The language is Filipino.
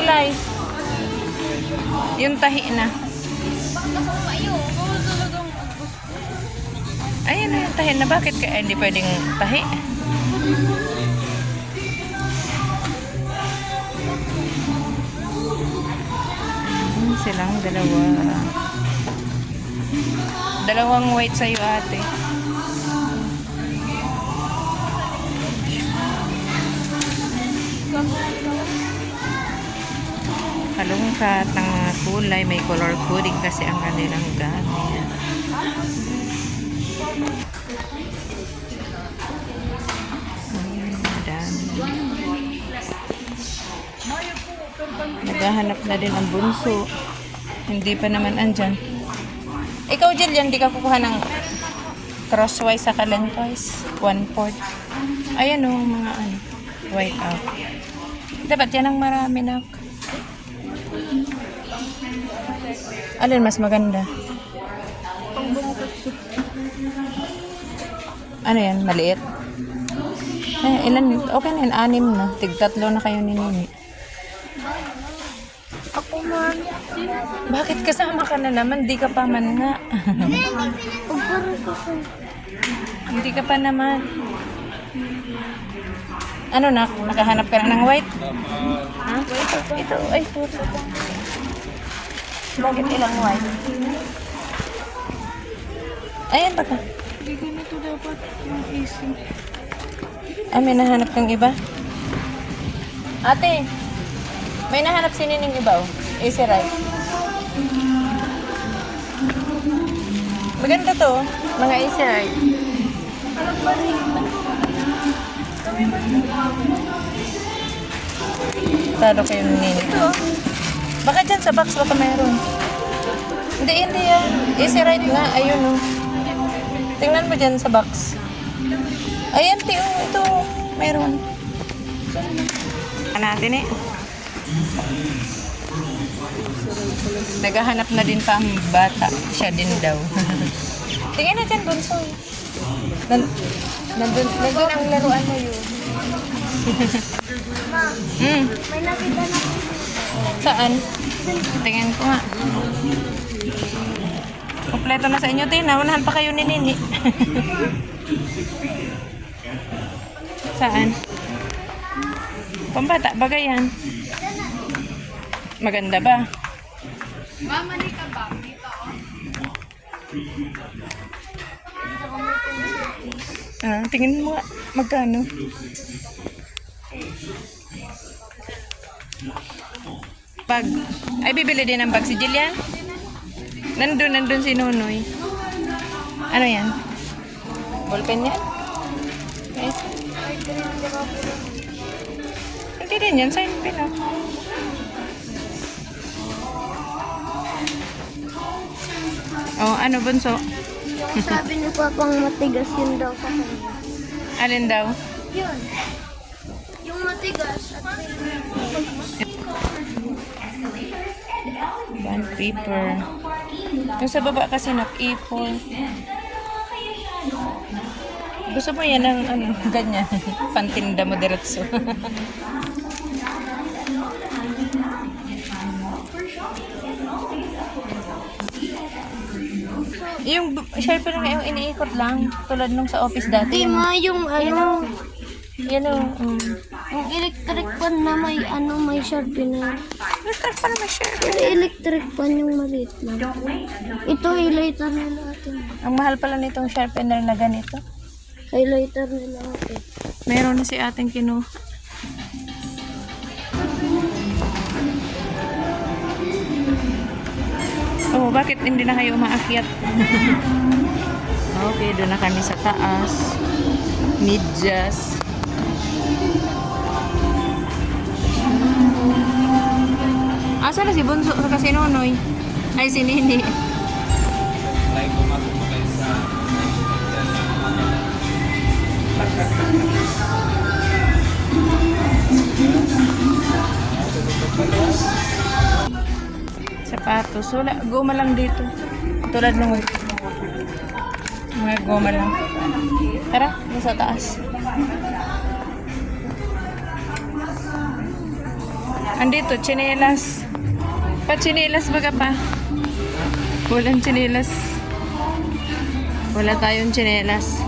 kulay. Yung tahi na. Ayan na yung tahi na. Bakit kaya hindi pwedeng tahi? Silang dalawa. Dalawang white sa'yo, ate. Kalungkat ng mga kulay. May color coding kasi ang kanilang gamit. Naghahanap na din ang bunso. Hindi pa naman andyan. Ikaw, Jillian, di ka kukuha ng crosswise sa lengthwise. 1/4. Ayan o, mga ano, white out. Dapat yan ang marami na. Alin mas maganda? Ano yan? Maliit? Ilan? Okay na yan. 6 na. Tig-3 na kayo ni Nini. Ako man. Bakit kasama ka na naman? Di ka pa man nga. Hindi ka pa naman. Ano na? Nakahanap ka na ng white? Ha? Ito. Ay, puto. Bakit ilang white? Ayan baka. Hindi ganito dapat yung easy. Ay, may nahanap kang iba? Ate, may nahanap si Nining iba oh. Easy ride. Maganda to oh. Mga easy ride. Talo kayo ni Nining. Baka dyan sa box baka mayroon. Hindi yan. Easy ride nga. Ayun oh. Tingnan mo dyan sa box. Ayan, tiyo. Ito. Meron. Natin eh. Naghahanap na din pa ang bata. Siya din daw. Tingnan na dyan, bunso. Nandun ang laruan na yun. May nakita na. Saan? Tingnan ko nga. Kompleto na sa inyo, Tina. Unahan pa kayo ni Nini. Saan? Pambata, bagay yan. Maganda ba? Mama, ni ka ba? Dito. Tingin mo nga. Magkano? Bag. Ay, bibili din ng bag si Jillian? Nandun si Nunoy. Ano yan? Ballpen yan? Okay. Hindi din yan. Sign pen oh. Oh, ano bunso? Yung sabi ni Papang matigas yun daw sa kanya. Alin daw? Yun. Yung matigas at Bond paper. Yung sa baba kasi nak-ipon. Gusto mo yan ng ano, ganyan. Pantinda mo diretso. Yung sharper na yung iniikot lang. Tulad nung sa office dati. Di ma, yung ano, Yan o. yung electric pan na may ano, may sharpener. Electric pa naman sharper. Yung electric pan yung maliit lang. Ito highlighter nila atin. Ang mahal pala nitong sharpener na ganito. Highlighter nila atin. Meron na si ating kinuha. Oh, bakit hindi na kayo umaakyat? Okay, doon na kami sa taas. Medyas. Asa na si Bunso sa si Nonoy? Ay, si Nini. Sapatos. Wala. Goma lang dito. Tulad ng mga goma lang. Tara, nasa taas. Andito, tsinelas. Pa tsinelas baga pa. Walang tsinelas. Wala tayong tsinelas.